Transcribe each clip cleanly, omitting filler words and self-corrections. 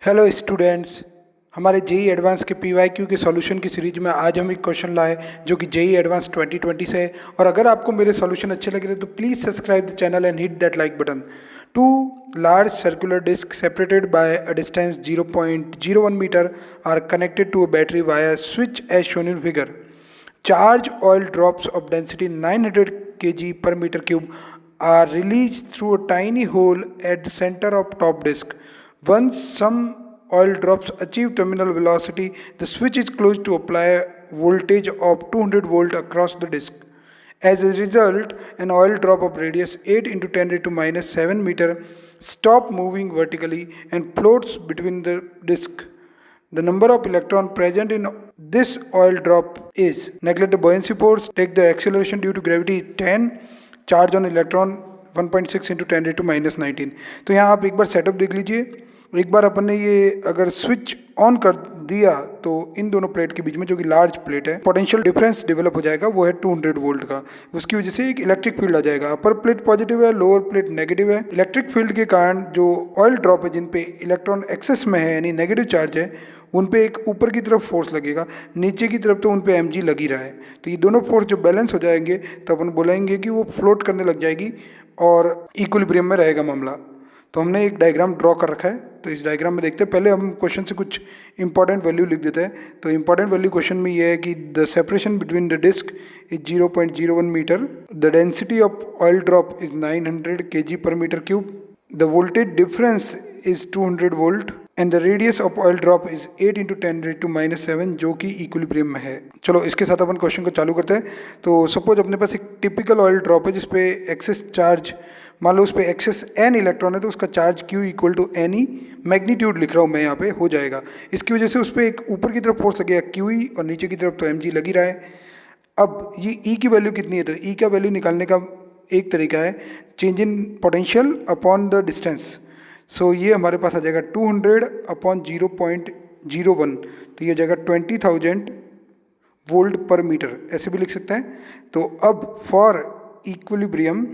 Hello students, हमारे JEE advance के PYQ के सॉल्यूशन की सीरीज में आज हम एक क्वेश्चन लाए जो कि जेई एडवांस 2020 से है। और अगर आपको मेरे सॉल्यूशन अच्छे लग रहे तो please subscribe the channel and hit that like button. Two large circular discs separated by a distance 0.01 meter are connected to a battery via a switch as shown in figure. Charge oil drops of density 900 kg per meter cube are released through a tiny hole at the center of top disk. Once some oil drops achieve terminal velocity, the switch is closed to apply a voltage of 200 volt across the disk. As a result, an oil drop of radius 8 into 10 raised to minus 7 meter stop moving vertically and floats between the disk. The number of electrons present in this oil drop is: neglect the buoyancy force, take the acceleration due to gravity 10, charge on electron 1.6 into 10 raised to minus 19. तो यहाँ आप एक बार setup देख लीजिए। एक बार अपन ने ये अगर स्विच ऑन कर दिया तो इन दोनों प्लेट के बीच में, जो कि लार्ज प्लेट है, पोटेंशियल डिफरेंस डेवलप हो जाएगा, वो है 200 वोल्ट का। उसकी वजह से एक इलेक्ट्रिक फील्ड आ जाएगा। अपर प्लेट पॉजिटिव है, लोअर प्लेट नेगेटिव है। इलेक्ट्रिक फील्ड के कारण जो ऑयल ड्रॉप है, जिन पे इलेक्ट्रॉन एक्सेस में है यानी नेगेटिव चार्ज है, उन पे एक ऊपर की तरफ फोर्स लगेगा, नीचे की तरफ तो उन पे mg लगी रहा है। तो ये दोनों फोर्स जब बैलेंस हो जाएंगे तो अपन बोलेंगे कि वो फ्लोट करने लग जाएगी और इक्विलिब्रियम में रहेगा मामला। तो हमने एक डायग्राम ड्रॉ कर रखा है, तो इस डायग्राम में देखते हैं। पहले हम क्वेश्चन से कुछ इंपॉर्टेंट वैल्यू लिख देते हैं। तो इंपॉर्टेंट वैल्यू क्वेश्चन में ये है कि the separation between the disc is 0.01 metre, the density of oil drop is 900 kg per meter cube, the voltage difference is 200 volt and the radius of oil drop is 8 into 10 raised to minus 7, जो कि equilibrium में है। चलो इसके साथ अपन question को चालू करते हैं। तो सपोज अपने पास एक टिपिकल ऑयल ड्रॉप है जिसपे एक्सेस चार्ज, मान लो उस पर एक्सेस एन इलेक्ट्रॉन है, तो उसका charge Q equal to N E, magnitude लिख रहा हूँ मैं यहाँ पे, हो जाएगा। इसकी वजह से उस पर एक ऊपर की तरफ फोर्स लगेगा क्यू ई और नीचे की तरफ तो एम जी लगी रहा है। अब ये ई की वैल्यू कितनी है, तो ई का वैल्यू निकालने का एक तरीका है change in potential upon the distance. So ये हमारे पास आ जाएगा 200 अपॉन 0.01, तो ये हो जाएगा 20,000 वोल्ट पर मीटर, ऐसे भी लिख सकते हैं। तो अब फॉर इक्विलिब्रियम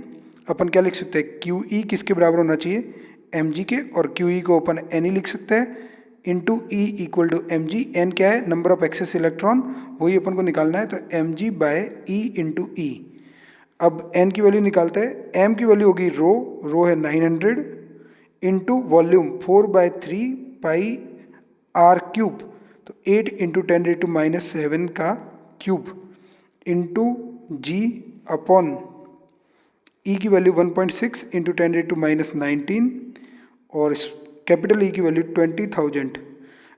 अपन क्या लिख सकते हैं, क्यू ई किसके बराबर होना चाहिए, एम जी के, और क्यू ई को अपन एन ई लिख सकते हैं, into E equal to M G. N क्या है, नंबर ऑफ एक्सेस इलेक्ट्रॉन, वही अपन को निकालना है, तो M G by E into E. अब n की वैल्यू निकालते हैं। m की वैल्यू होगी रो है 900 into volume 4/3 pi R cube, तो 8 इंटू 10 रेज़ टू माइनस 7 का cube, into G upon E की value 1.6 into 10 raise to minus 19 और कैपिटल ई की वैल्यू 20,000।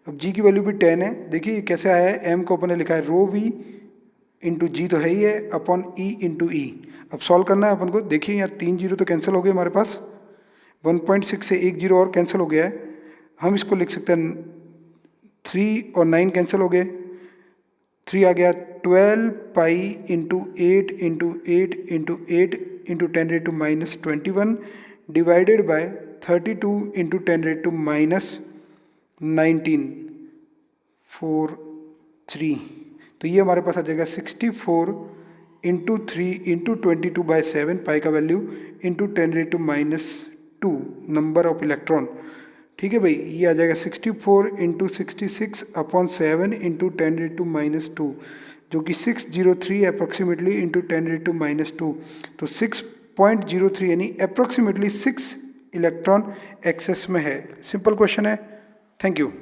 अब जी की वैल्यू भी 10 है। देखिए कैसे आया है, m को अपन ने लिखा है रो वी इंटू जी तो है ही है, अपॉन ई इंटू ई। अब सॉल्व करना है अपन को। देखिए यहाँ 3 जीरो तो कैंसिल हो गए हमारे पास, 1.6 से 1 जीरो और कैंसिल हो गया है। हम इसको लिख सकते हैं 3 और 9 कैंसिल हो गए, 3 आ गया, 12 pi into 8 into 8 into 8 into 10 raise to minus 21 divided by 32 into 10 raise to minus 19 4 3। तो ये हमारे पास आ जाएगा 64 इंटू 3 इंटू 22/7 पाई का value into 10 raise to minus 2 number of electron. ठीक है भाई, ये आ जाएगा 64 into 66 upon 7 into 10 raise to minus 2, जो कि 603 approximately into 10 raise to minus 2। तो 6.03 यानी अप्रोक्सीमेटली 6 इलेक्ट्रॉन एक्सेस में है। सिंपल क्वेश्चन है। Thank you.